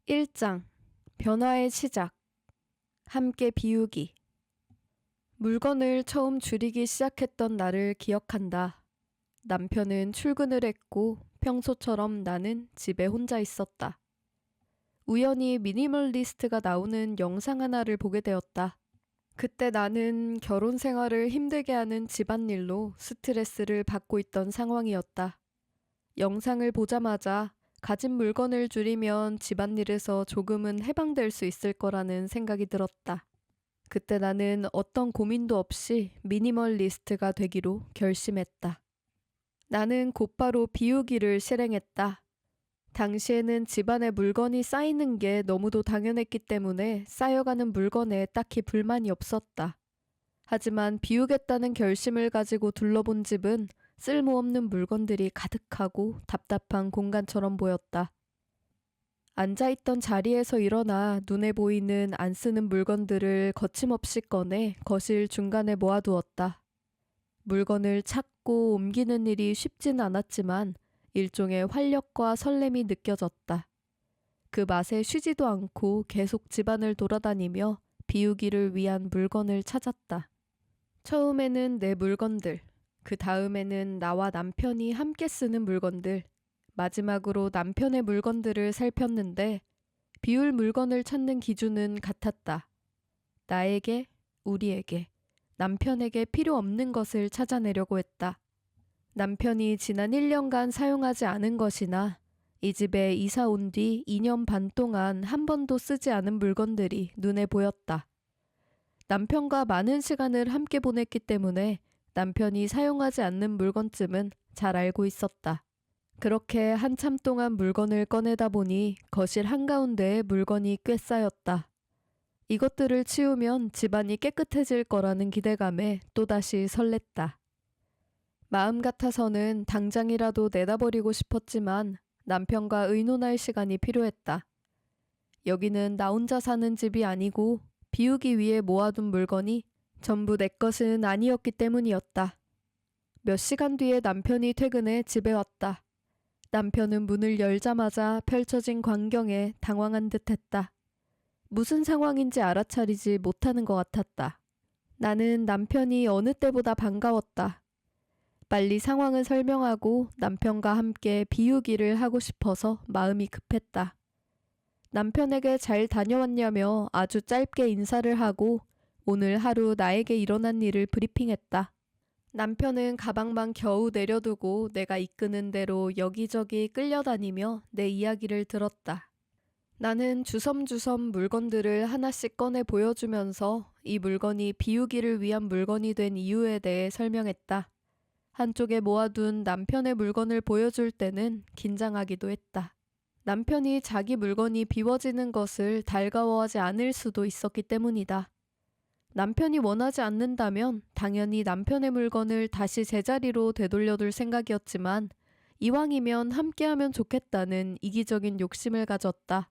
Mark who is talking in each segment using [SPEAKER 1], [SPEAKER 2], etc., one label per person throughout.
[SPEAKER 1] 1장 변화의 시작. 함께 비우기. 물건을 처음 줄이기 시작했던 날을 기억한다. 남편은 출근을 했고 평소처럼 나는 집에 혼자 있었다. 우연히 미니멀리스트가 나오는 영상 하나를 보게 되었다. 그때 나는 결혼 생활을 힘들게 하는 집안일로 스트레스를 받고 있던 상황이었다. 영상을 보자마자 가진 물건을 줄이면 집안일에서 조금은 해방될 수 있을 거라는 생각이 들었다. 그때 나는 어떤 고민도 없이 미니멀리스트가 되기로 결심했다. 나는 곧바로 비우기를 실행했다. 당시에는 집안에 물건이 쌓이는 게 너무도 당연했기 때문에 쌓여가는 물건에 딱히 불만이 없었다. 하지만 비우겠다는 결심을 가지고 둘러본 집은 쓸모없는 물건들이 가득하고 답답한 공간처럼 보였다. 앉아있던 자리에서 일어나 눈에 보이는 안 쓰는 물건들을 거침없이 꺼내 거실 중간에 모아두었다. 물건을 찾고 옮기는 일이 쉽진 않았지만 일종의 활력과 설렘이 느껴졌다. 그 맛에 쉬지도 않고 계속 집안을 돌아다니며 비우기를 위한 물건을 찾았다. 처음에는 내 물건들, 그 다음에는 나와 남편이 함께 쓰는 물건들, 마지막으로 남편의 물건들을 살폈는데 비울 물건을 찾는 기준은 같았다. 나에게, 우리에게, 남편에게 필요 없는 것을 찾아내려고 했다. 남편이 지난 1년간 사용하지 않은 것이나 이 집에 이사 온 뒤 2년 반 동안 한 번도 쓰지 않은 물건들이 눈에 보였다. 남편과 많은 시간을 함께 보냈기 때문에 남편이 사용하지 않는 물건쯤은 잘 알고 있었다. 그렇게 한참 동안 물건을 꺼내다 보니 거실 한가운데에 물건이 꽤 쌓였다. 이것들을 치우면 집안이 깨끗해질 거라는 기대감에 또다시 설렜다. 마음 같아서는 당장이라도 내다버리고 싶었지만 남편과 의논할 시간이 필요했다. 여기는 나 혼자 사는 집이 아니고 비우기 위해 모아둔 물건이 전부 내 것은 아니었기 때문이었다. 몇 시간 뒤에 남편이 퇴근해 집에 왔다. 남편은 문을 열자마자 펼쳐진 광경에 당황한 듯 했다. 무슨 상황인지 알아차리지 못하는 것 같았다. 나는 남편이 어느 때보다 반가웠다. 빨리 상황을 설명하고 남편과 함께 비우기를 하고 싶어서 마음이 급했다. 남편에게 잘 다녀왔냐며 아주 짧게 인사를 하고 오늘 하루 나에게 일어난 일을 브리핑했다. 남편은 가방만 겨우 내려두고 내가 이끄는 대로 여기저기 끌려다니며 내 이야기를 들었다. 나는 주섬주섬 물건들을 하나씩 꺼내 보여주면서 이 물건이 비우기를 위한 물건이 된 이유에 대해 설명했다. 한쪽에 모아둔 남편의 물건을 보여줄 때는 긴장하기도 했다. 남편이 자기 물건이 비워지는 것을 달가워하지 않을 수도 있었기 때문이다. 남편이 원하지 않는다면 당연히 남편의 물건을 다시 제자리로 되돌려둘 생각이었지만 이왕이면 함께하면 좋겠다는 이기적인 욕심을 가졌다.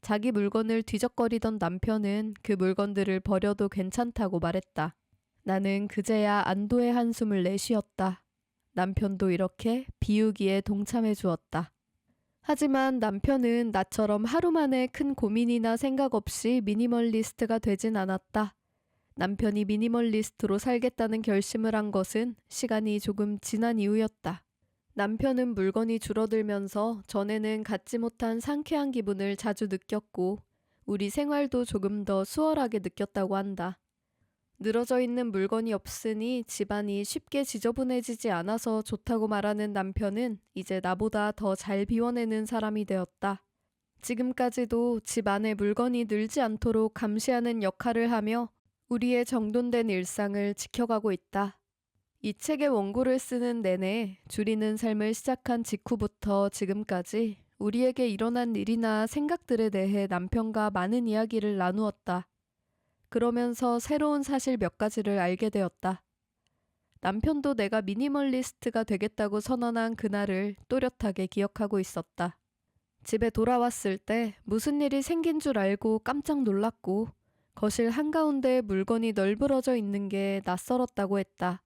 [SPEAKER 1] 자기 물건을 뒤적거리던 남편은 그 물건들을 버려도 괜찮다고 말했다. 나는 그제야 안도의 한숨을 내쉬었다. 남편도 이렇게 비우기에 동참해 주었다. 하지만 남편은 나처럼 하루 만에 큰 고민이나 생각 없이 미니멀리스트가 되진 않았다. 남편이 미니멀리스트로 살겠다는 결심을 한 것은 시간이 조금 지난 이후였다. 남편은 물건이 줄어들면서 전에는 갖지 못한 상쾌한 기분을 자주 느꼈고 우리 생활도 조금 더 수월하게 느꼈다고 한다. 늘어져 있는 물건이 없으니 집안이 쉽게 지저분해지지 않아서 좋다고 말하는 남편은 이제 나보다 더 잘 비워내는 사람이 되었다. 지금까지도 집 안에 물건이 늘지 않도록 감시하는 역할을 하며 우리의 정돈된 일상을 지켜가고 있다. 이 책의 원고를 쓰는 내내 줄이는 삶을 시작한 직후부터 지금까지 우리에게 일어난 일이나 생각들에 대해 남편과 많은 이야기를 나누었다. 그러면서 새로운 사실 몇 가지를 알게 되었다. 남편도 내가 미니멀리스트가 되겠다고 선언한 그날을 또렷하게 기억하고 있었다. 집에 돌아왔을 때 무슨 일이 생긴 줄 알고 깜짝 놀랐고 거실 한가운데에 물건이 널브러져 있는 게 낯설었다고 했다.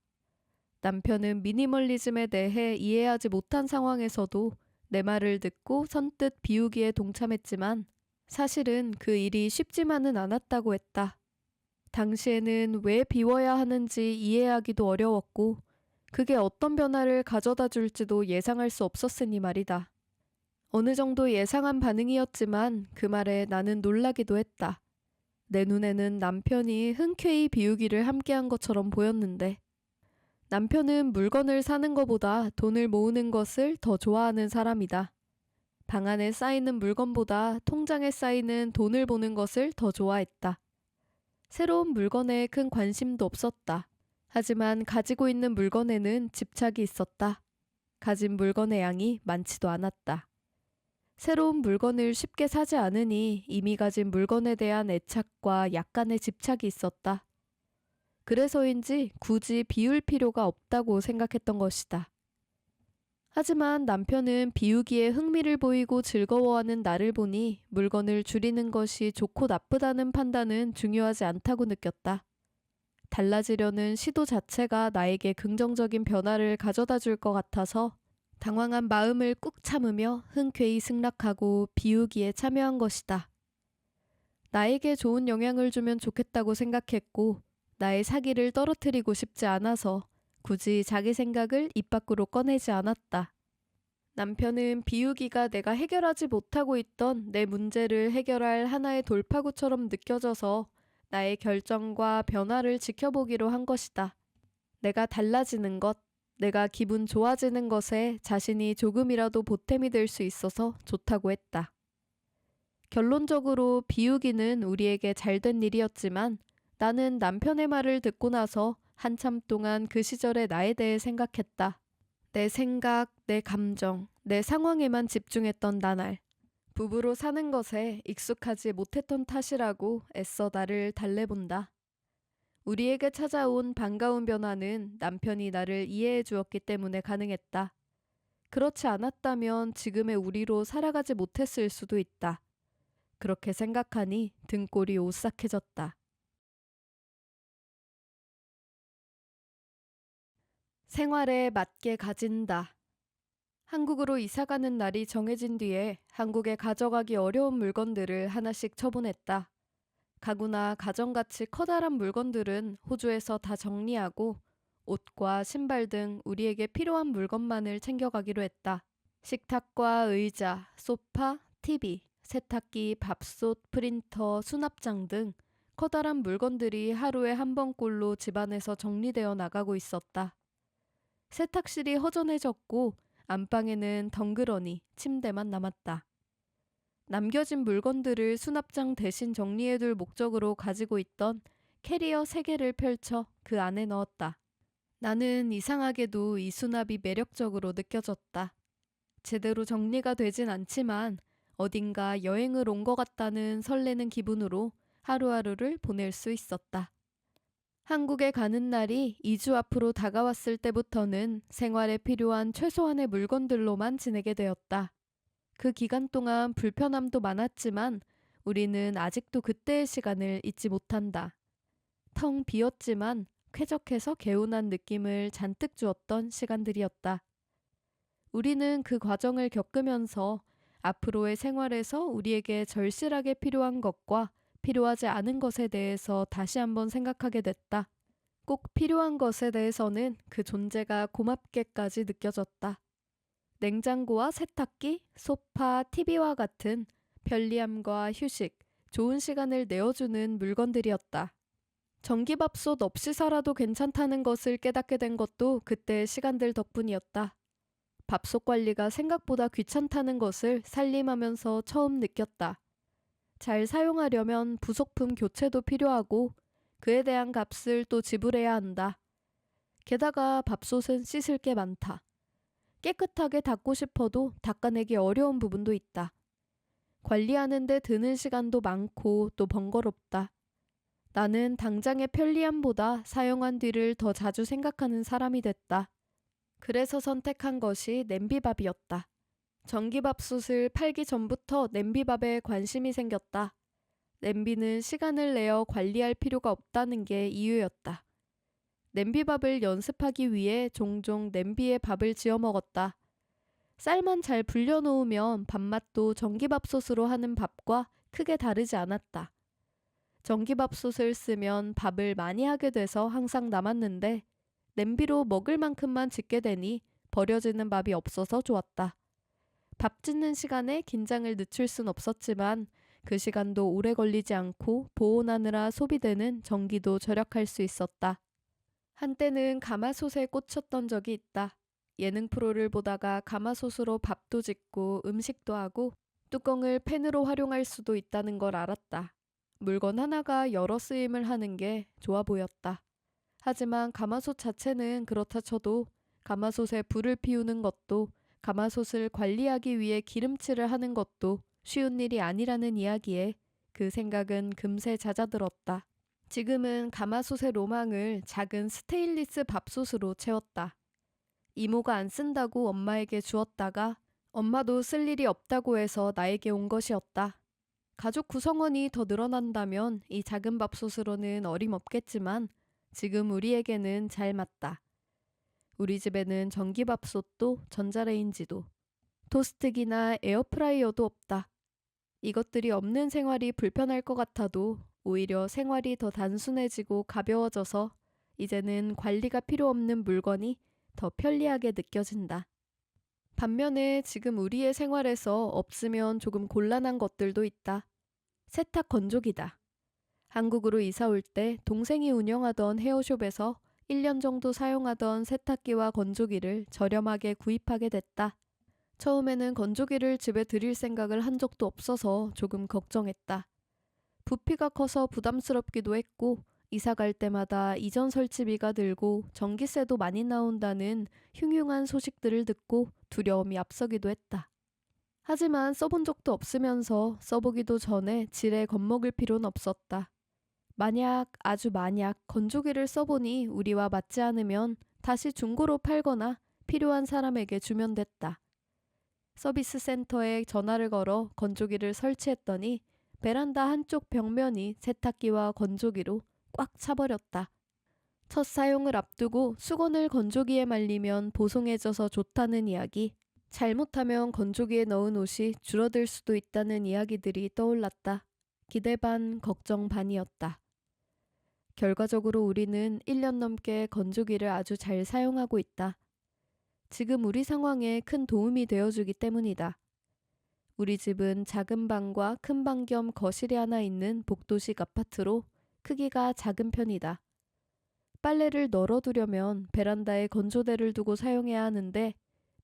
[SPEAKER 1] 남편은 미니멀리즘에 대해 이해하지 못한 상황에서도 내 말을 듣고 선뜻 비우기에 동참했지만 사실은 그 일이 쉽지만은 않았다고 했다. 당시에는 왜 비워야 하는지 이해하기도 어려웠고, 그게 어떤 변화를 가져다 줄지도 예상할 수 없었으니 말이다. 어느 정도 예상한 반응이었지만 그 말에 나는 놀라기도 했다. 내 눈에는 남편이 흔쾌히 비우기를 함께한 것처럼 보였는데, 남편은 물건을 사는 것보다 돈을 모으는 것을 더 좋아하는 사람이다. 방 안에 쌓이는 물건보다 통장에 쌓이는 돈을 보는 것을 더 좋아했다. 새로운 물건에 큰 관심도 없었다. 하지만 가지고 있는 물건에는 집착이 있었다. 가진 물건의 양이 많지도 않았다. 새로운 물건을 쉽게 사지 않으니 이미 가진 물건에 대한 애착과 약간의 집착이 있었다. 그래서인지 굳이 비울 필요가 없다고 생각했던 것이다. 하지만 남편은 비우기에 흥미를 보이고 즐거워하는 나를 보니 물건을 줄이는 것이 좋고 나쁘다는 판단은 중요하지 않다고 느꼈다. 달라지려는 시도 자체가 나에게 긍정적인 변화를 가져다 줄 것 같아서 당황한 마음을 꾹 참으며 흔쾌히 승낙하고 비우기에 참여한 것이다. 나에게 좋은 영향을 주면 좋겠다고 생각했고 나의 사기를 떨어뜨리고 싶지 않아서 굳이 자기 생각을 입 밖으로 꺼내지 않았다. 남편은 비우기가 내가 해결하지 못하고 있던 내 문제를 해결할 하나의 돌파구처럼 느껴져서 나의 결정과 변화를 지켜보기로 한 것이다. 내가 달라지는 것, 내가 기분 좋아지는 것에 자신이 조금이라도 보탬이 될 수 있어서 좋다고 했다. 결론적으로 비우기는 우리에게 잘된 일이었지만 나는 남편의 말을 듣고 나서 한참 동안 그 시절의 나에 대해 생각했다. 내 생각, 내 감정, 내 상황에만 집중했던 나날. 부부로 사는 것에 익숙하지 못했던 탓이라고 애써 나를 달래본다. 우리에게 찾아온 반가운 변화는 남편이 나를 이해해 주었기 때문에 가능했다. 그렇지 않았다면 지금의 우리로 살아가지 못했을 수도 있다. 그렇게 생각하니 등골이 오싹해졌다. 생활에 맞게 가진다. 한국으로 이사가는 날이 정해진 뒤에 한국에 가져가기 어려운 물건들을 하나씩 처분했다. 가구나 가정같이 커다란 물건들은 호주에서 다 정리하고 옷과 신발 등 우리에게 필요한 물건만을 챙겨가기로 했다. 식탁과 의자, 소파, TV, 세탁기, 밥솥, 프린터, 수납장 등 커다란 물건들이 하루에 한 번꼴로 집안에서 정리되어 나가고 있었다. 세탁실이 허전해졌고 안방에는 덩그러니 침대만 남았다. 남겨진 물건들을 수납장 대신 정리해둘 목적으로 가지고 있던 캐리어 3개를 펼쳐 그 안에 넣었다. 나는 이상하게도 이 수납이 매력적으로 느껴졌다. 제대로 정리가 되진 않지만 어딘가 여행을 온 것 같다는 설레는 기분으로 하루하루를 보낼 수 있었다. 한국에 가는 날이 2주 앞으로 다가왔을 때부터는 생활에 필요한 최소한의 물건들로만 지내게 되었다. 그 기간 동안 불편함도 많았지만 우리는 아직도 그때의 시간을 잊지 못한다. 텅 비었지만 쾌적해서 개운한 느낌을 잔뜩 주었던 시간들이었다. 우리는 그 과정을 겪으면서 앞으로의 생활에서 우리에게 절실하게 필요한 것과 필요하지 않은 것에 대해서 다시 한번 생각하게 됐다. 꼭 필요한 것에 대해서는 그 존재가 고맙게까지 느껴졌다. 냉장고와 세탁기, 소파, TV와 같은 편리함과 휴식, 좋은 시간을 내어주는 물건들이었다. 전기밥솥 없이 살아도 괜찮다는 것을 깨닫게 된 것도 그때의 시간들 덕분이었다. 밥솥 관리가 생각보다 귀찮다는 것을 살림하면서 처음 느꼈다. 잘 사용하려면 부속품 교체도 필요하고 그에 대한 값을 또 지불해야 한다. 게다가 밥솥은 씻을 게 많다. 깨끗하게 닦고 싶어도 닦아내기 어려운 부분도 있다. 관리하는 데 드는 시간도 많고 또 번거롭다. 나는 당장의 편리함보다 사용한 뒤를 더 자주 생각하는 사람이 됐다. 그래서 선택한 것이 냄비밥이었다. 전기밥솥을 팔기 전부터 냄비밥에 관심이 생겼다. 냄비는 시간을 내어 관리할 필요가 없다는 게 이유였다. 냄비밥을 연습하기 위해 종종 냄비에 밥을 지어 먹었다. 쌀만 잘 불려놓으면 밥맛도 전기밥솥으로 하는 밥과 크게 다르지 않았다. 전기밥솥을 쓰면 밥을 많이 하게 돼서 항상 남았는데 냄비로 먹을 만큼만 짓게 되니 버려지는 밥이 없어서 좋았다. 밥 짓는 시간에 긴장을 늦출 순 없었지만 그 시간도 오래 걸리지 않고 보온하느라 소비되는 전기도 절약할 수 있었다. 한때는 가마솥에 꽂혔던 적이 있다. 예능 프로를 보다가 가마솥으로 밥도 짓고 음식도 하고 뚜껑을 팬으로 활용할 수도 있다는 걸 알았다. 물건 하나가 여러 쓰임을 하는 게 좋아 보였다. 하지만 가마솥 자체는 그렇다 쳐도 가마솥에 불을 피우는 것도 가마솥을 관리하기 위해 기름칠을 하는 것도 쉬운 일이 아니라는 이야기에 그 생각은 금세 잦아들었다. 지금은 가마솥의 로망을 작은 스테인리스 밥솥으로 채웠다. 이모가 안 쓴다고 엄마에게 주었다가 엄마도 쓸 일이 없다고 해서 나에게 온 것이었다. 가족 구성원이 더 늘어난다면 이 작은 밥솥으로는 어림없겠지만 지금 우리에게는 잘 맞다. 우리 집에는 전기밥솥도 전자레인지도 토스트기나 에어프라이어도 없다. 이것들이 없는 생활이 불편할 것 같아도 오히려 생활이 더 단순해지고 가벼워져서 이제는 관리가 필요 없는 물건이 더 편리하게 느껴진다. 반면에 지금 우리의 생활에서 없으면 조금 곤란한 것들도 있다. 세탁 건조기다. 한국으로 이사 올 때 동생이 운영하던 헤어숍에서 1년 정도 사용하던 세탁기와 건조기를 저렴하게 구입하게 됐다. 처음에는 건조기를 집에 들일 생각을 한 적도 없어서 조금 걱정했다. 부피가 커서 부담스럽기도 했고 이사 갈 때마다 이전 설치비가 들고 전기세도 많이 나온다는 흉흉한 소식들을 듣고 두려움이 앞서기도 했다. 하지만 써본 적도 없으면서 써보기도 전에 지레 겁먹을 필요는 없었다. 아주 만약 건조기를 써보니 우리와 맞지 않으면 다시 중고로 팔거나 필요한 사람에게 주면 됐다. 서비스 센터에 전화를 걸어 건조기를 설치했더니 베란다 한쪽 벽면이 세탁기와 건조기로 꽉 차버렸다. 첫 사용을 앞두고 수건을 건조기에 말리면 보송해져서 좋다는 이야기, 잘못하면 건조기에 넣은 옷이 줄어들 수도 있다는 이야기들이 떠올랐다. 기대 반, 걱정 반이었다. 결과적으로 우리는 1년 넘게 건조기를 아주 잘 사용하고 있다. 지금 우리 상황에 큰 도움이 되어주기 때문이다. 우리 집은 작은 방과 큰 방 겸 거실이 하나 있는 복도식 아파트로 크기가 작은 편이다. 빨래를 널어두려면 베란다에 건조대를 두고 사용해야 하는데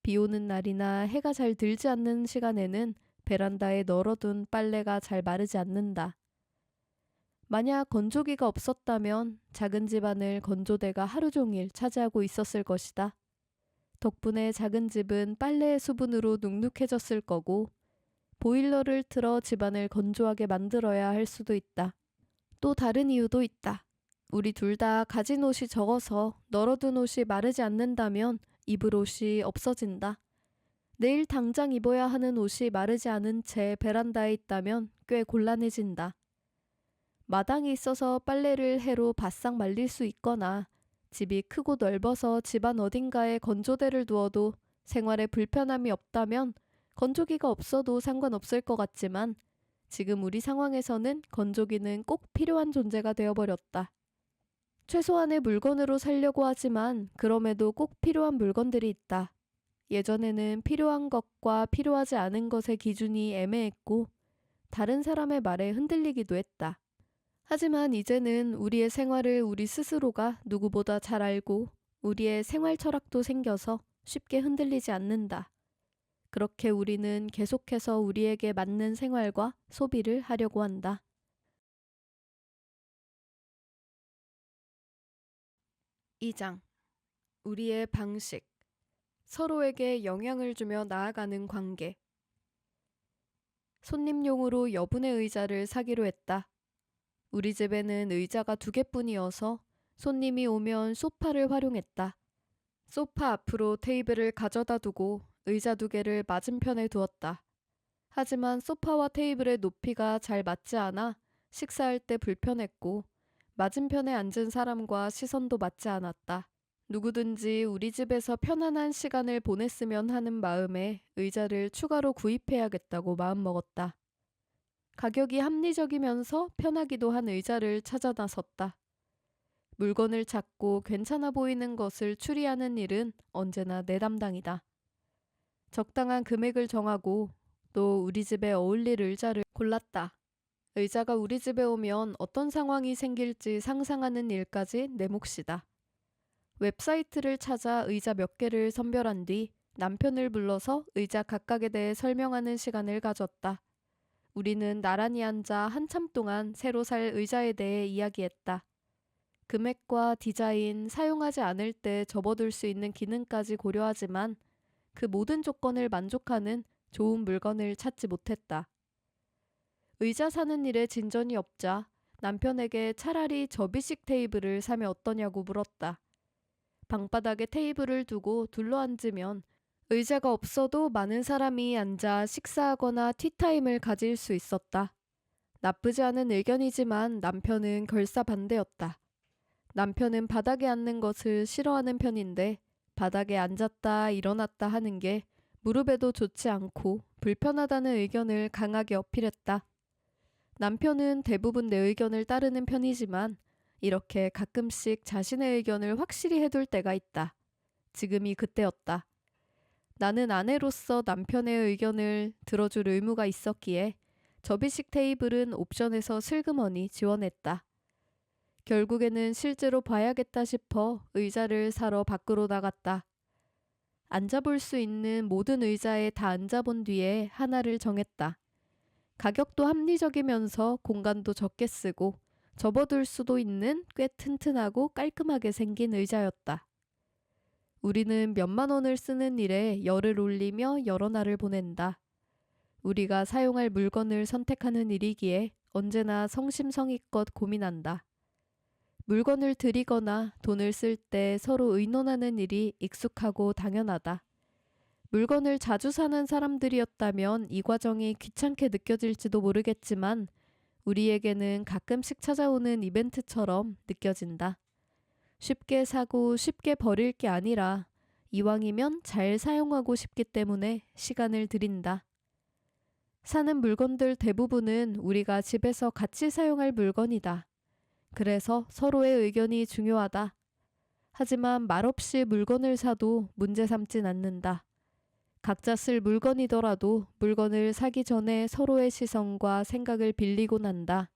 [SPEAKER 1] 비 오는 날이나 해가 잘 들지 않는 시간에는 베란다에 널어둔 빨래가 잘 마르지 않는다. 만약 건조기가 없었다면 작은 집안을 건조대가 하루 종일 차지하고 있었을 것이다. 덕분에 작은 집은 빨래의 수분으로 눅눅해졌을 거고 보일러를 틀어 집안을 건조하게 만들어야 할 수도 있다. 또 다른 이유도 있다. 우리 둘 다 가진 옷이 적어서 널어둔 옷이 마르지 않는다면 입을 옷이 없어진다. 내일 당장 입어야 하는 옷이 마르지 않은 채 베란다에 있다면 꽤 곤란해진다. 마당이 있어서 빨래를 해로 바싹 말릴 수 있거나 집이 크고 넓어서 집안 어딘가에 건조대를 두어도 생활에 불편함이 없다면 건조기가 없어도 상관없을 것 같지만 지금 우리 상황에서는 건조기는 꼭 필요한 존재가 되어버렸다. 최소한의 물건으로 살려고 하지만 그럼에도 꼭 필요한 물건들이 있다. 예전에는 필요한 것과 필요하지 않은 것의 기준이 애매했고 다른 사람의 말에 흔들리기도 했다. 하지만 이제는 우리의 생활을 우리 스스로가 누구보다 잘 알고 우리의 생활 철학도 생겨서 쉽게 흔들리지 않는다. 그렇게 우리는 계속해서 우리에게 맞는 생활과 소비를 하려고 한다. 2장. 우리의 방식. 서로에게 영향을 주며 나아가는 관계. 손님용으로 여분의 의자를 사기로 했다. 우리 집에는 의자가 2개뿐이어서 손님이 오면 소파를 활용했다. 소파 앞으로 테이블을 가져다 두고 의자 2개를 맞은편에 두었다. 하지만 소파와 테이블의 높이가 잘 맞지 않아 식사할 때 불편했고 맞은편에 앉은 사람과 시선도 맞지 않았다. 누구든지 우리 집에서 편안한 시간을 보냈으면 하는 마음에 의자를 추가로 구입해야겠다고 마음먹었다. 가격이 합리적이면서 편하기도 한 의자를 찾아 나섰다. 물건을 찾고 괜찮아 보이는 것을 추리하는 일은 언제나 내 담당이다. 적당한 금액을 정하고 또 우리 집에 어울릴 의자를 골랐다. 의자가 우리 집에 오면 어떤 상황이 생길지 상상하는 일까지 내 몫이다. 웹사이트를 찾아 의자 몇 개를 선별한 뒤 남편을 불러서 의자 각각에 대해 설명하는 시간을 가졌다. 우리는 나란히 앉아 한참 동안 새로 살 의자에 대해 이야기했다. 금액과 디자인, 사용하지 않을 때 접어둘 수 있는 기능까지 고려하지만 그 모든 조건을 만족하는 좋은 물건을 찾지 못했다. 의자 사는 일에 진전이 없자 남편에게 차라리 접이식 테이블을 사면 어떠냐고 물었다. 방바닥에 테이블을 두고 둘러앉으면 의자가 없어도 많은 사람이 앉아 식사하거나 티타임을 가질 수 있었다. 나쁘지 않은 의견이지만 남편은 결사 반대였다. 남편은 바닥에 앉는 것을 싫어하는 편인데 바닥에 앉았다 일어났다 하는 게 무릎에도 좋지 않고 불편하다는 의견을 강하게 어필했다. 남편은 대부분 내 의견을 따르는 편이지만 이렇게 가끔씩 자신의 의견을 확실히 해둘 때가 있다. 지금이 그때였다. 나는 아내로서 남편의 의견을 들어줄 의무가 있었기에 접이식 테이블은 옵션에서 슬그머니 지원했다. 결국에는 실제로 봐야겠다 싶어 의자를 사러 밖으로 나갔다. 앉아볼 수 있는 모든 의자에 다 앉아본 뒤에 하나를 정했다. 가격도 합리적이면서 공간도 적게 쓰고 접어둘 수도 있는 꽤 튼튼하고 깔끔하게 생긴 의자였다. 우리는 몇만 원을 쓰는 일에 열을 올리며 여러 날을 보낸다. 우리가 사용할 물건을 선택하는 일이기에 언제나 성심성의껏 고민한다. 물건을 들이거나 돈을 쓸 때 서로 의논하는 일이 익숙하고 당연하다. 물건을 자주 사는 사람들이었다면 이 과정이 귀찮게 느껴질지도 모르겠지만 우리에게는 가끔씩 찾아오는 이벤트처럼 느껴진다. 쉽게 사고 쉽게 버릴 게 아니라 이왕이면 잘 사용하고 싶기 때문에 시간을 들인다. 사는 물건들 대부분은 우리가 집에서 같이 사용할 물건이다. 그래서 서로의 의견이 중요하다. 하지만 말없이 물건을 사도 문제 삼진 않는다. 각자 쓸 물건이더라도 물건을 사기 전에 서로의 시선과 생각을 빌리고 난다.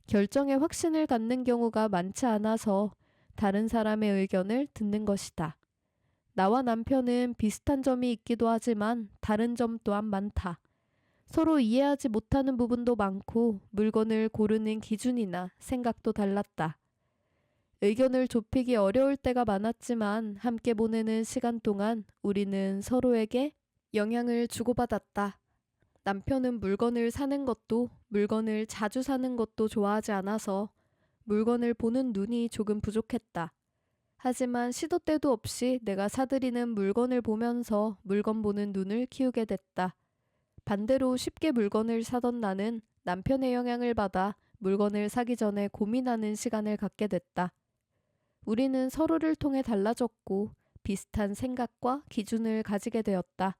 [SPEAKER 1] 결정에 확신을 갖는 경우가 많지 않아서 다른 사람의 의견을 듣는 것이다. 나와 남편은 비슷한 점이 있기도 하지만 다른 점 또한 많다. 서로 이해하지 못하는 부분도 많고 물건을 고르는 기준이나 생각도 달랐다. 의견을 좁히기 어려울 때가 많았지만 함께 보내는 시간 동안 우리는 서로에게 영향을 주고받았다. 남편은 물건을 사는 것도 물건을 자주 사는 것도 좋아하지 않아서 물건을 보는 눈이 조금 부족했다. 하지만 시도 때도 없이 내가 사들이는 물건을 보면서 물건 보는 눈을 키우게 됐다. 반대로 쉽게 물건을 사던 나는 남편의 영향을 받아 물건을 사기 전에 고민하는 시간을 갖게 됐다. 우리는 서로를 통해 달라졌고 비슷한 생각과 기준을 가지게 되었다.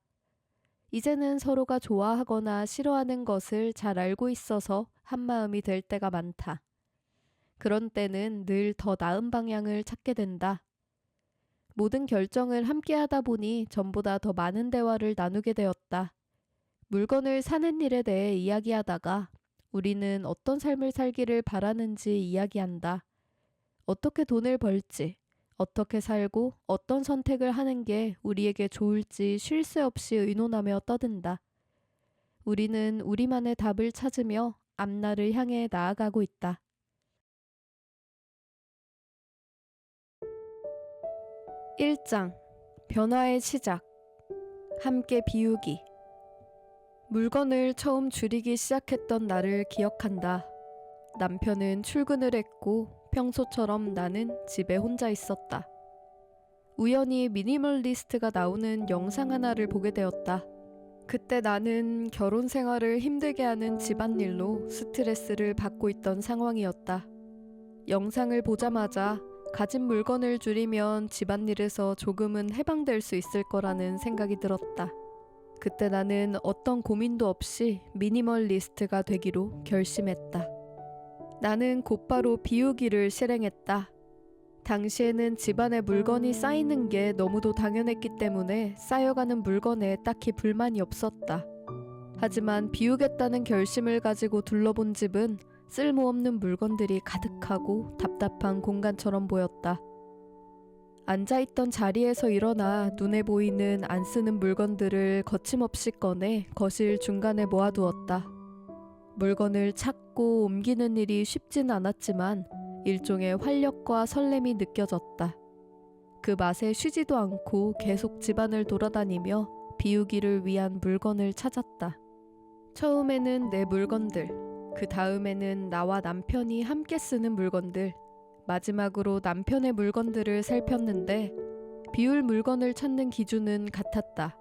[SPEAKER 1] 이제는 서로가 좋아하거나 싫어하는 것을 잘 알고 있어서 한마음이 될 때가 많다. 그런 때는 늘 더 나은 방향을 찾게 된다. 모든 결정을 함께 하다 보니 전보다 더 많은 대화를 나누게 되었다. 물건을 사는 일에 대해 이야기하다가 우리는 어떤 삶을 살기를 바라는지 이야기한다. 어떻게 돈을 벌지, 어떻게 살고 어떤 선택을 하는 게 우리에게 좋을지 쉴 새 없이 의논하며 떠든다. 우리는 우리만의 답을 찾으며 앞날을 향해 나아가고 있다. 1장 변화의 시작. 함께 비우기. 물건을 처음 줄이기 시작했던 날을 기억한다. 남편은 출근을 했고 평소처럼 나는 집에 혼자 있었다. 우연히 미니멀리스트가 나오는 영상 하나를 보게 되었다. 그때 나는 결혼 생활을 힘들게 하는 집안일로 스트레스를 받고 있던 상황이었다. 영상을 보자마자 가진 물건을 줄이면 집안일에서 조금은 해방될 수 있을 거라는 생각이 들었다. 그때 나는 어떤 고민도 없이 미니멀리스트가 되기로 결심했다. 나는 곧바로 비우기를 실행했다. 당시에는 집안에 물건이 쌓이는 게 너무도 당연했기 때문에 쌓여가는 물건에 딱히 불만이 없었다. 하지만 비우겠다는 결심을 가지고 둘러본 집은 쓸모없는 물건들이 가득하고 답답한 공간처럼 보였다. 앉아있던 자리에서 일어나 눈에 보이는 안 쓰는 물건들을 거침없이 꺼내 거실 중간에 모아두었다. 물건을 찾고 옮기는 일이 쉽진 않았지만 일종의 활력과 설렘이 느껴졌다. 그 맛에 쉬지도 않고 계속 집안을 돌아다니며 비우기를 위한 물건을 찾았다. 처음에는 내 물건들, 그 다음에는 나와 남편이 함께 쓰는 물건들, 마지막으로 남편의 물건들을 살폈는데 비울 물건을 찾는 기준은 같았다.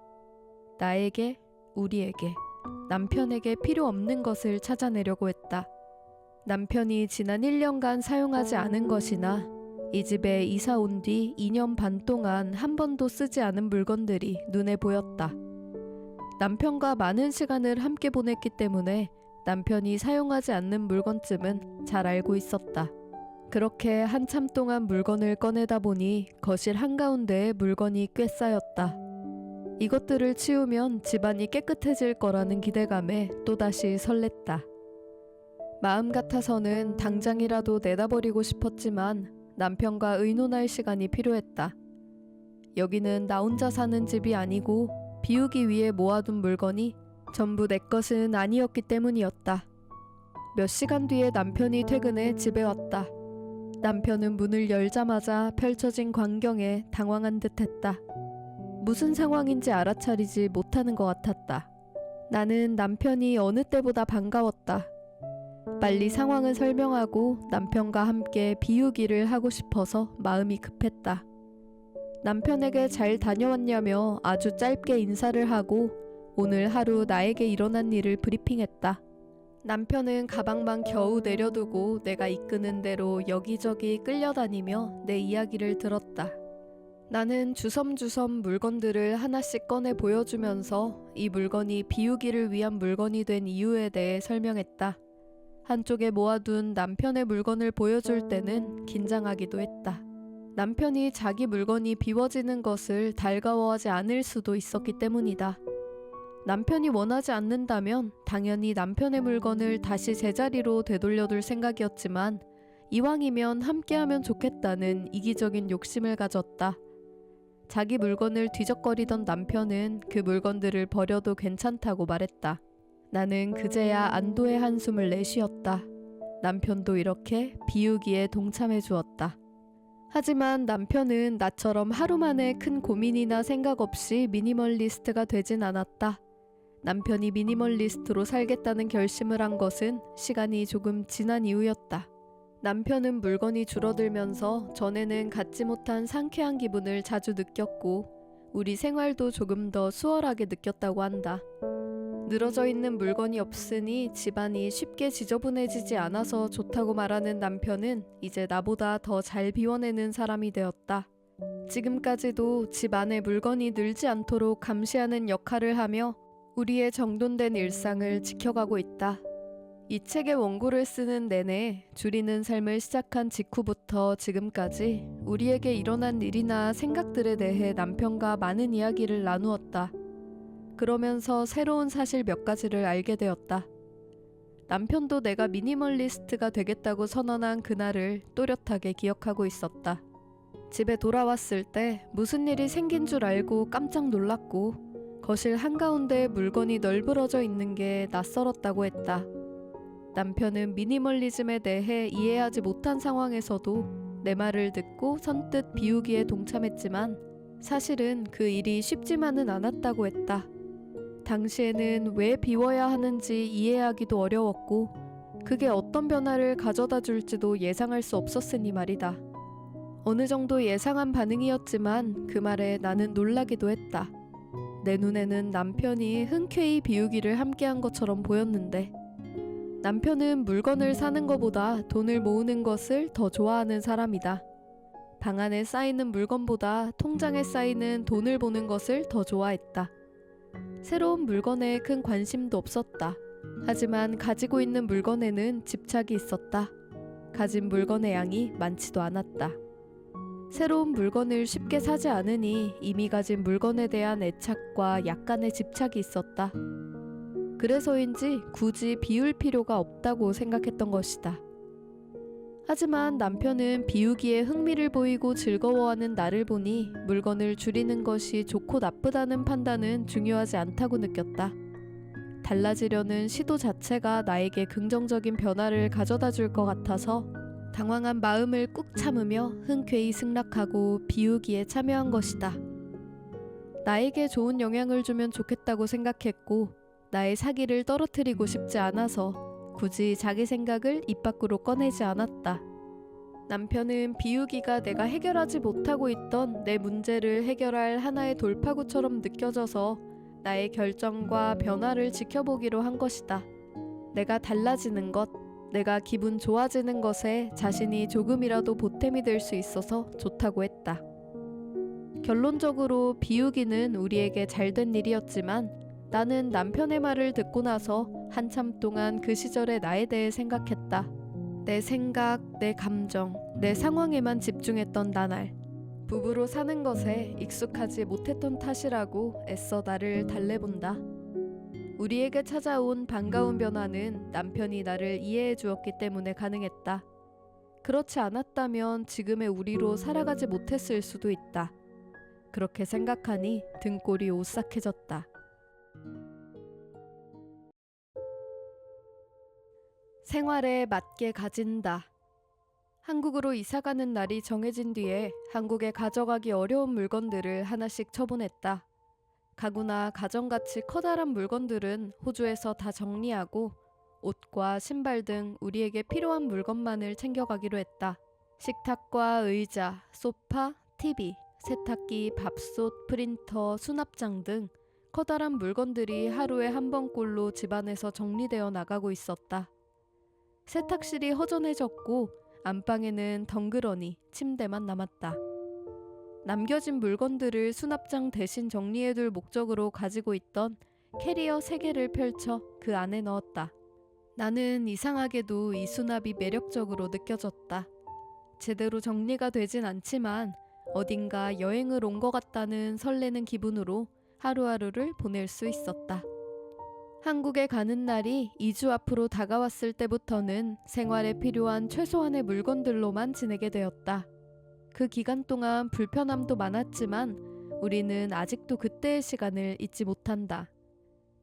[SPEAKER 1] 나에게, 우리에게, 남편에게 필요 없는 것을 찾아내려고 했다. 남편이 지난 1년간 사용하지 않은 것이나 이 집에 이사 온 뒤 2년 반 동안 한 번도 쓰지 않은 물건들이 눈에 보였다. 남편과 많은 시간을 함께 보냈기 때문에 남편이 사용하지 않는 물건쯤은 잘 알고 있었다. 그렇게 한참 동안 물건을 꺼내다 보니 거실 한가운데에 물건이 꽤 쌓였다. 이것들을 치우면 집안이 깨끗해질 거라는 기대감에 또다시 설렜다. 마음 같아서는 당장이라도 내다버리고 싶었지만 남편과 의논할 시간이 필요했다. 여기는 나 혼자 사는 집이 아니고 비우기 위해 모아둔 물건이 전부 내 것은 아니었기 때문이었다. 몇 시간 뒤에 남편이 퇴근해 집에 왔다. 남편은 문을 열자마자 펼쳐진 광경에 당황한 듯했다. 무슨 상황인지 알아차리지 못하는 것 같았다. 나는 남편이 어느 때보다 반가웠다. 빨리 상황을 설명하고 남편과 함께 비우기를 하고 싶어서 마음이 급했다. 남편에게 잘 다녀왔냐며 아주 짧게 인사를 하고 오늘 하루 나에게 일어난 일을 브리핑했다. 남편은 가방만 겨우 내려두고 내가 이끄는 대로 여기저기 끌려다니며 내 이야기를 들었다. 나는 주섬주섬 물건들을 하나씩 꺼내 보여주면서 이 물건이 비우기를 위한 물건이 된 이유에 대해 설명했다. 한쪽에 모아둔 남편의 물건을 보여줄 때는 긴장하기도 했다. 남편이 자기 물건이 비워지는 것을 달가워하지 않을 수도 있었기 때문이다. 남편이 원하지 않는다면 당연히 남편의 물건을 다시 제자리로 되돌려둘 생각이었지만 이왕이면 함께하면 좋겠다는 이기적인 욕심을 가졌다. 자기 물건을 뒤적거리던 남편은 그 물건들을 버려도 괜찮다고 말했다. 나는 그제야 안도의 한숨을 내쉬었다. 남편도 이렇게 비우기에 동참해 주었다. 하지만 남편은 나처럼 하루 만에 큰 고민이나 생각 없이 미니멀리스트가 되진 않았다. 남편이 미니멀리스트로 살겠다는 결심을 한 것은 시간이 조금 지난 이후였다. 남편은 물건이 줄어들면서 전에는 갖지 못한 상쾌한 기분을 자주 느꼈고 우리 생활도 조금 더 수월하게 느꼈다고 한다. 늘어져 있는 물건이 없으니 집안이 쉽게 지저분해지지 않아서 좋다고 말하는 남편은 이제 나보다 더 잘 비워내는 사람이 되었다. 지금까지도 집 안에 물건이 늘지 않도록 감시하는 역할을 하며 우리의 정돈된 일상을 지켜가고 있다. 이 책의 원고를 쓰는 내내 줄이는 삶을 시작한 직후부터 지금까지 우리에게 일어난 일이나 생각들에 대해 남편과 많은 이야기를 나누었다. 그러면서 새로운 사실 몇 가지를 알게 되었다. 남편도 내가 미니멀리스트가 되겠다고 선언한 그날을 또렷하게 기억하고 있었다. 집에 돌아왔을 때 무슨 일이 생긴 줄 알고 깜짝 놀랐고 거실 한가운데에 물건이 널브러져 있는 게 낯설었다고 했다. 남편은 미니멀리즘에 대해 이해하지 못한 상황에서도 내 말을 듣고 선뜻 비우기에 동참했지만 사실은 그 일이 쉽지만은 않았다고 했다. 당시에는 왜 비워야 하는지 이해하기도 어려웠고 그게 어떤 변화를 가져다 줄지도 예상할 수 없었으니 말이다. 어느 정도 예상한 반응이었지만 그 말에 나는 놀라기도 했다. 내 눈에는 남편이 흔쾌히 비우기를 함께한 것처럼 보였는데 남편은 물건을 사는 것보다 돈을 모으는 것을 더 좋아하는 사람이다. 방 안에 쌓이는 물건보다 통장에 쌓이는 돈을 보는 것을 더 좋아했다. 새로운 물건에 큰 관심도 없었다. 하지만 가지고 있는 물건에는 집착이 있었다. 가진 물건의 양이 많지도 않았다. 새로운 물건을 쉽게 사지 않으니 이미 가진 물건에 대한 애착과 약간의 집착이 있었다. 그래서인지 굳이 비울 필요가 없다고 생각했던 것이다. 하지만 남편은 비우기에 흥미를 보이고 즐거워하는 나를 보니 물건을 줄이는 것이 좋고 나쁘다는 판단은 중요하지 않다고 느꼈다. 달라지려는 시도 자체가 나에게 긍정적인 변화를 가져다 줄 것 같아서 당황한 마음을 꾹 참으며 흔쾌히 승낙하고 비우기에 참여한 것이다. 나에게 좋은 영향을 주면 좋겠다고 생각했고 나의 사기를 떨어뜨리고 싶지 않아서 굳이 자기 생각을 입 밖으로 꺼내지 않았다. 남편은 비우기가 내가 해결하지 못하고 있던 내 문제를 해결할 하나의 돌파구처럼 느껴져서 나의 결정과 변화를 지켜보기로 한 것이다. 내가 달라지는 것, 내가 기분 좋아지는 것에 자신이 조금이라도 보탬이 될 수 있어서 좋다고 했다. 결론적으로 비우기는 우리에게 잘된 일이었지만 나는 남편의 말을 듣고 나서 한참 동안 그 시절의 나에 대해 생각했다. 내 생각, 내 감정, 내 상황에만 집중했던 나날. 부부로 사는 것에 익숙하지 못했던 탓이라고 애써 나를 달래본다. 우리에게 찾아온 반가운 변화는 남편이 나를 이해해 주었기 때문에 가능했다. 그렇지 않았다면 지금의 우리로 살아가지 못했을 수도 있다. 그렇게 생각하니 등골이 오싹해졌다. 생활에 맞게 가진다. 한국으로 이사가는 날이 정해진 뒤에 한국에 가져가기 어려운 물건들을 하나씩 처분했다. 가구나 가전같이 커다란 물건들은 호주에서 다 정리하고 옷과 신발 등 우리에게 필요한 물건만을 챙겨가기로 했다. 식탁과 의자, 소파, TV, 세탁기, 밥솥, 프린터, 수납장 등 커다란 물건들이 하루에 한 번꼴로 집안에서 정리되어 나가고 있었다. 세탁실이 허전해졌고 안방에는 덩그러니 침대만 남았다. 남겨진 물건들을 수납장 대신 정리해둘 목적으로 가지고 있던 캐리어 3개를 펼쳐 그 안에 넣었다. 나는 이상하게도 이 수납이 매력적으로 느껴졌다. 제대로 정리가 되진 않지만 어딘가 여행을 온 것 같다는 설레는 기분으로 하루하루를 보낼 수 있었다. 한국에 가는 날이 2주 앞으로 다가왔을 때부터는 생활에 필요한 최소한의 물건들로만 지내게 되었다. 그 기간 동안 불편함도 많았지만 우리는 아직도 그때의 시간을 잊지 못한다.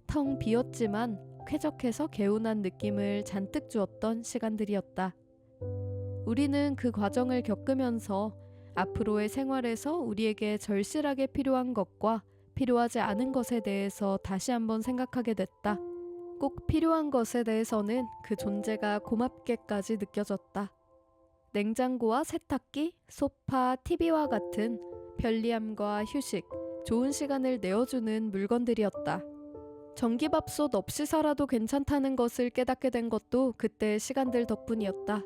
[SPEAKER 1] 텅 비었지만 쾌적해서 개운한 느낌을 잔뜩 주었던 시간들이었다. 우리는 그 과정을 겪으면서 앞으로의 생활에서 우리에게 절실하게 필요한 것과 필요하지 않은 것에 대해서 다시 한번 생각하게 됐다. 꼭 필요한 것에 대해서는 그 존재가 고맙게까지 느껴졌다. 냉장고와 세탁기, 소파, TV와 같은 편리함과 휴식, 좋은 시간을 내어주는 물건들이었다. 전기밥솥 없이 살아도 괜찮다는 것을 깨닫게 된 것도 그때의 시간들 덕분이었다.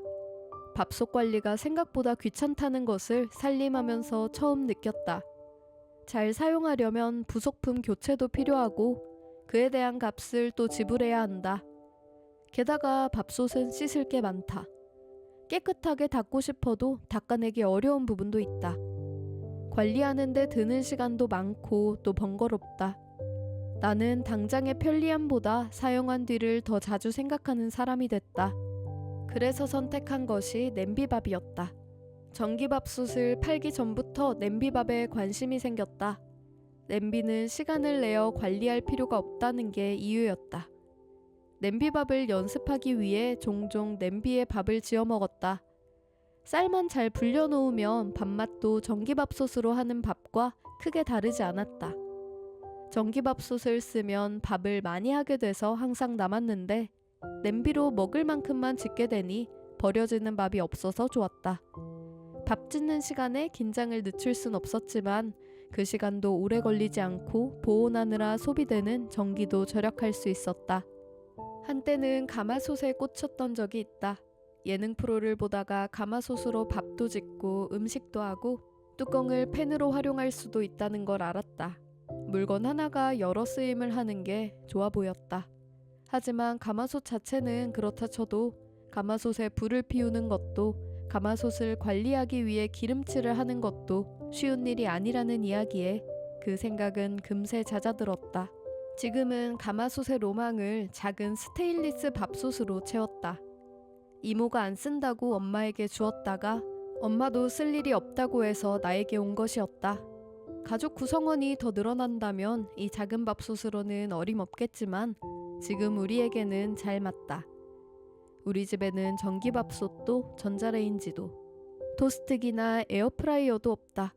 [SPEAKER 1] 밥솥 관리가 생각보다 귀찮다는 것을 살림하면서 처음 느꼈다. 잘 사용하려면 부속품 교체도 필요하고 그에 대한 값을 또 지불해야 한다. 게다가 밥솥은 씻을 게 많다. 깨끗하게 닦고 싶어도 닦아내기 어려운 부분도 있다. 관리하는 데 드는 시간도 많고 또 번거롭다. 나는 당장의 편리함보다 사용한 뒤를 더 자주 생각하는 사람이 됐다. 그래서 선택한 것이 냄비밥이었다. 전기밥솥을 팔기 전부터 냄비밥에 관심이 생겼다. 냄비는 시간을 내어 관리할 필요가 없다는 게 이유였다. 냄비밥을 연습하기 위해 종종 냄비에 밥을 지어 먹었다. 쌀만 잘 불려놓으면 밥맛도 전기밥솥으로 하는 밥과 크게 다르지 않았다. 전기밥솥을 쓰면 밥을 많이 하게 돼서 항상 남았는데 냄비로 먹을 만큼만 짓게 되니 버려지는 밥이 없어서 좋았다. 밥 짓는 시간에 긴장을 늦출 순 없었지만 그 시간도 오래 걸리지 않고 보온하느라 소비되는 전기도 절약할 수 있었다. 한때는 가마솥에 꽂혔던 적이 있다. 예능 프로를 보다가 가마솥으로 밥도 짓고 음식도 하고 뚜껑을 팬으로 활용할 수도 있다는 걸 알았다. 물건 하나가 여러 쓰임을 하는 게 좋아 보였다. 하지만 가마솥 자체는 그렇다 쳐도 가마솥에 불을 피우는 것도 가마솥을 관리하기 위해 기름칠을 하는 것도 쉬운 일이 아니라는 이야기에 그 생각은 금세 잦아들었다. 지금은 가마솥의 로망을 작은 스테인리스 밥솥으로 채웠다. 이모가 안 쓴다고 엄마에게 주었다가 엄마도 쓸 일이 없다고 해서 나에게 온 것이었다. 가족 구성원이 더 늘어난다면 이 작은 밥솥으로는 어림없겠지만 지금 우리에게는 잘 맞다. 우리 집에는 전기밥솥도 전자레인지도 토스트기나 에어프라이어도 없다.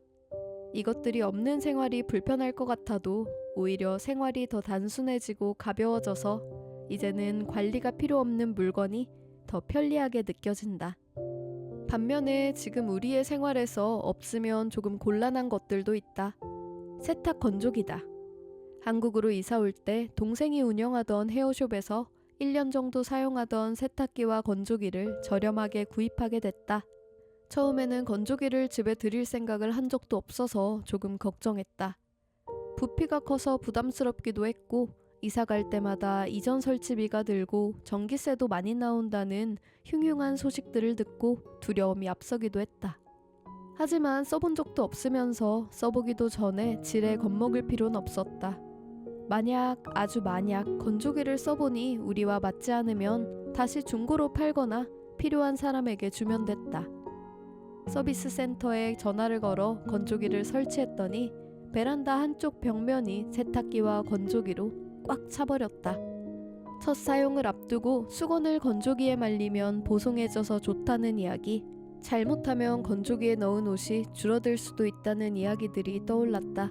[SPEAKER 1] 이것들이 없는 생활이 불편할 것 같아도 오히려 생활이 더 단순해지고 가벼워져서 이제는 관리가 필요 없는 물건이 더 편리하게 느껴진다. 반면에 지금 우리의 생활에서 없으면 조금 곤란한 것들도 있다. 세탁 건조기다. 한국으로 이사 올 때 동생이 운영하던 헤어숍에서 1년 정도 사용하던 세탁기와 건조기를 저렴하게 구입하게 됐다. 처음에는 건조기를 집에 들일 생각을 한 적도 없어서 조금 걱정했다. 부피가 커서 부담스럽기도 했고 이사 갈 때마다 이전 설치비가 들고 전기세도 많이 나온다는 흉흉한 소식들을 듣고 두려움이 앞서기도 했다. 하지만 써본 적도 없으면서 써보기도 전에 지레 겁먹을 필요는 없었다. 아주 만약 건조기를 써보니 우리와 맞지 않으면 다시 중고로 팔거나 필요한 사람에게 주면 됐다. 서비스 센터에 전화를 걸어 건조기를 설치했더니 베란다 한쪽 벽면이 세탁기와 건조기로 꽉 차버렸다. 첫 사용을 앞두고 수건을 건조기에 말리면 보송해져서 좋다는 이야기, 잘못하면 건조기에 넣은 옷이 줄어들 수도 있다는 이야기들이 떠올랐다.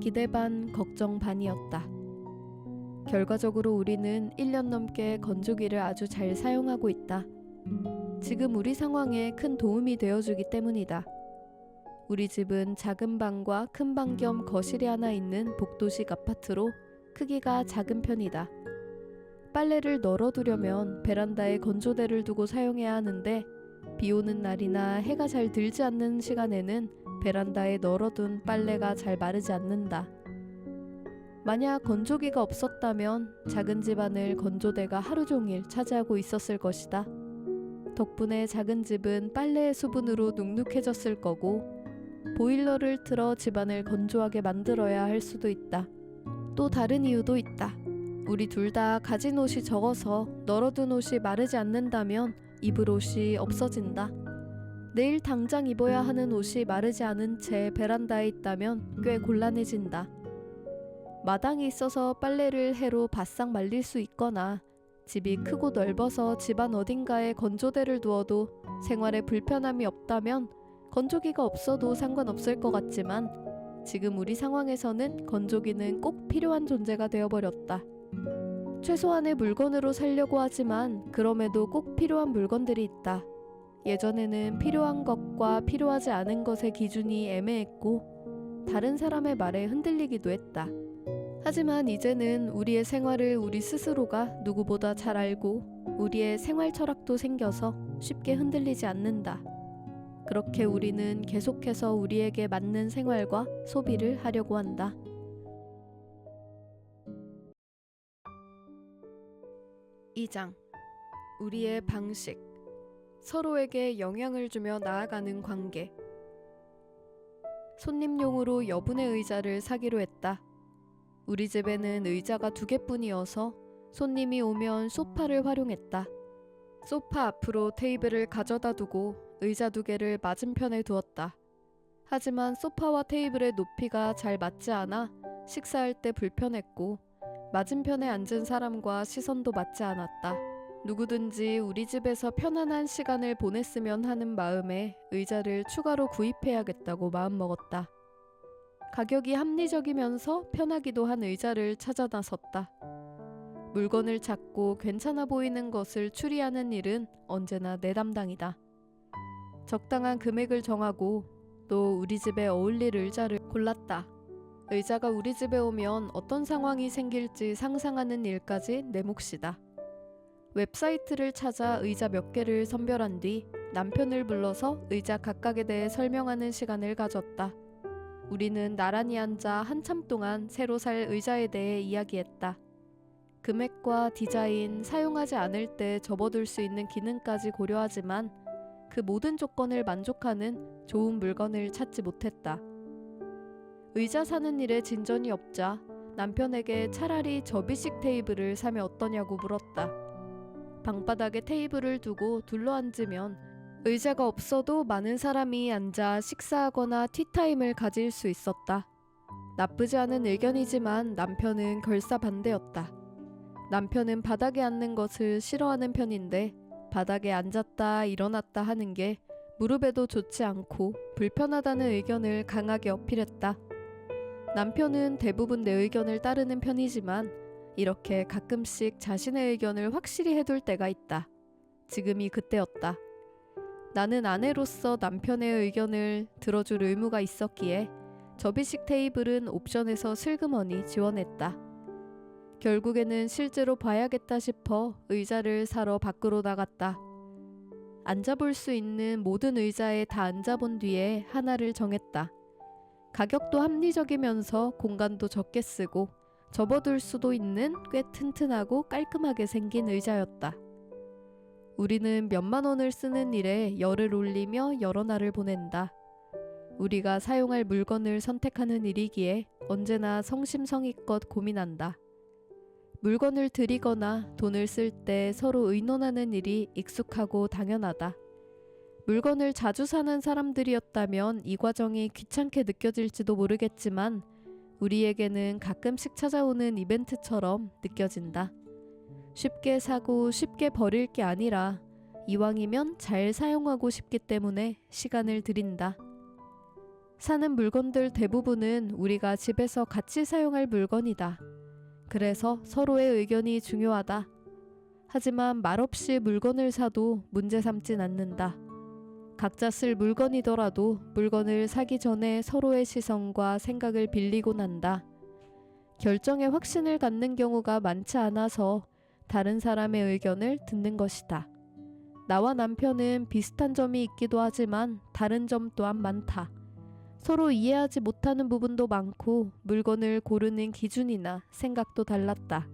[SPEAKER 1] 기대 반 걱정 반이었다. 결과적으로 우리는 1년 넘게 건조기를 아주 잘 사용하고 있다. 지금 우리 상황에 큰 도움이 되어주기 때문이다. 우리 집은 작은 방과 큰 방 겸 거실이 하나 있는 복도식 아파트로 크기가 작은 편이다. 빨래를 널어두려면 베란다에 건조대를 두고 사용해야 하는데 비 오는 날이나 해가 잘 들지 않는 시간에는 베란다에 널어둔 빨래가 잘 마르지 않는다. 만약 건조기가 없었다면 작은 집안을 건조대가 하루 종일 차지하고 있었을 것이다. 덕분에 작은 집은 빨래의 수분으로 눅눅해졌을 거고 보일러를 틀어 집안을 건조하게 만들어야 할 수도 있다. 또 다른 이유도 있다. 우리 둘 다 가진 옷이 적어서 널어둔 옷이 마르지 않는다면 입을 옷이 없어진다. 내일 당장 입어야 하는 옷이 마르지 않은 채 베란다에 있다면 꽤 곤란해진다. 마당이 있어서 빨래를 해로 바싹 말릴 수 있거나 집이 크고 넓어서 집안 어딘가에 건조대를 두어도 생활에 불편함이 없다면 건조기가 없어도 상관없을 것 같지만 지금 우리 상황에서는 건조기는 꼭 필요한 존재가 되어버렸다. 최소한의 물건으로 살려고 하지만 그럼에도 꼭 필요한 물건들이 있다. 예전에는 필요한 것과 필요하지 않은 것의 기준이 애매했고 다른 사람의 말에 흔들리기도 했다. 하지만 이제는 우리의 생활을 우리 스스로가 누구보다 잘 알고 우리의 생활 철학도 생겨서 쉽게 흔들리지 않는다. 그렇게 우리는 계속해서 우리에게 맞는 생활과 소비를 하려고 한다. 2장. 우리의 방식. 서로에게 영향을 주며 나아가는 관계. 손님용으로 여분의 의자를 사기로 했다. 우리 집에는 의자가 2개뿐이어서 손님이 오면 소파를 활용했다. 소파 앞으로 테이블을 가져다 두고 의자 2개를 맞은편에 두었다. 하지만 소파와 테이블의 높이가 잘 맞지 않아 식사할 때 불편했고 맞은편에 앉은 사람과 시선도 맞지 않았다. 누구든지 우리 집에서 편안한 시간을 보냈으면 하는 마음에 의자를 추가로 구입해야겠다고 마음먹었다. 가격이 합리적이면서 편하기도 한 의자를 찾아 나섰다. 물건을 찾고 괜찮아 보이는 것을 추리하는 일은 언제나 내 담당이다. 적당한 금액을 정하고 또 우리 집에 어울릴 의자를 골랐다. 의자가 우리 집에 오면 어떤 상황이 생길지 상상하는 일까지 내 몫이다. 웹사이트를 찾아 의자 몇 개를 선별한 뒤 남편을 불러서 의자 각각에 대해 설명하는 시간을 가졌다. 우리는 나란히 앉아 한참 동안 새로 살 의자에 대해 이야기했다. 금액과 디자인, 사용하지 않을 때 접어둘 수 있는 기능까지 고려하지만 그 모든 조건을 만족하는 좋은 물건을 찾지 못했다. 의자 사는 일에 진전이 없자 남편에게 차라리 접이식 테이블을 사면 어떠냐고 물었다. 방바닥에 테이블을 두고 둘러앉으면 의자가 없어도 많은 사람이 앉아 식사하거나 티타임을 가질 수 있었다. 나쁘지 않은 의견이지만 남편은 결사 반대였다. 남편은 바닥에 앉는 것을 싫어하는 편인데 바닥에 앉았다 일어났다 하는 게 무릎에도 좋지 않고 불편하다는 의견을 강하게 어필했다. 남편은 대부분 내 의견을 따르는 편이지만 이렇게 가끔씩 자신의 의견을 확실히 해둘 때가 있다. 지금이 그때였다. 나는 아내로서 남편의 의견을 들어줄 의무가 있었기에 접이식 테이블은 옵션에서 슬그머니 지원했다. 결국에는 실제로 봐야겠다 싶어 의자를 사러 밖으로 나갔다. 앉아볼 수 있는 모든 의자에 다 앉아본 뒤에 하나를 정했다. 가격도 합리적이면서 공간도 적게 쓰고 접어둘 수도 있는 꽤 튼튼하고 깔끔하게 생긴 의자였다. 우리는 몇만 원을 쓰는 일에 열을 올리며 여러 날을 보낸다. 우리가 사용할 물건을 선택하는 일이기에 언제나 성심성의껏 고민한다. 물건을 들이거나 돈을 쓸 때 서로 의논하는 일이 익숙하고 당연하다. 물건을 자주 사는 사람들이었다면 이 과정이 귀찮게 느껴질지도 모르겠지만 우리에게는 가끔씩 찾아오는 이벤트처럼 느껴진다. 쉽게 사고 쉽게 버릴 게 아니라 이왕이면 잘 사용하고 싶기 때문에 시간을 들인다. 사는 물건들 대부분은 우리가 집에서 같이 사용할 물건이다. 그래서 서로의 의견이 중요하다. 하지만 말없이 물건을 사도 문제 삼진 않는다. 각자 쓸 물건이더라도 물건을 사기 전에 서로의 시선과 생각을 빌리고 난다. 결정에 확신을 갖는 경우가 많지 않아서 다른 사람의 의견을 듣는 것이다. 나와 남편은 비슷한 점이 있기도 하지만 다른 점 또한 많다. 서로 이해하지 못하는 부분도 많고 물건을 고르는 기준이나 생각도 달랐다.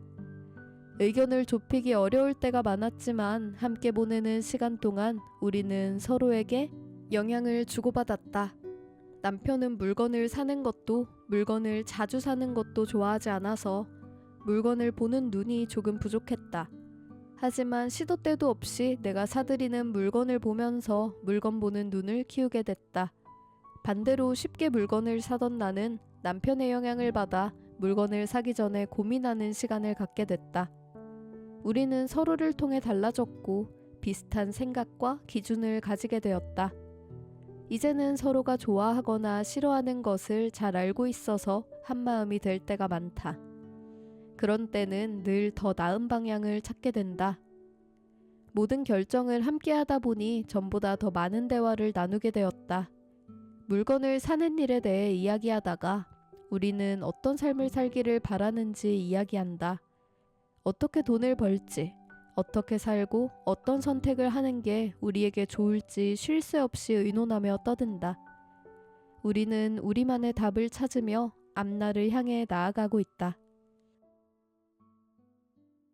[SPEAKER 1] 의견을 좁히기 어려울 때가 많았지만 함께 보내는 시간 동안 우리는 서로에게 영향을 주고받았다. 남편은 물건을 사는 것도 물건을 자주 사는 것도 좋아하지 않아서 물건을 보는 눈이 조금 부족했다. 하지만 시도 때도 없이 내가 사들이는 물건을 보면서 물건 보는 눈을 키우게 됐다. 반대로 쉽게 물건을 사던 나는 남편의 영향을 받아 물건을 사기 전에 고민하는 시간을 갖게 됐다. 우리는 서로를 통해 달라졌고 비슷한 생각과 기준을 가지게 되었다. 이제는 서로가 좋아하거나 싫어하는 것을 잘 알고 있어서 한마음이 될 때가 많다. 그런 때는 늘 더 나은 방향을 찾게 된다. 모든 결정을 함께 하다 보니 전보다 더 많은 대화를 나누게 되었다. 물건을 사는 일에 대해 이야기하다가 우리는 어떤 삶을 살기를 바라는지 이야기한다. 어떻게 돈을 벌지, 어떻게 살고 어떤 선택을 하는 게 우리에게 좋을지 쉴 새 없이 의논하며 떠든다. 우리는 우리만의 답을 찾으며 앞날을 향해 나아가고 있다.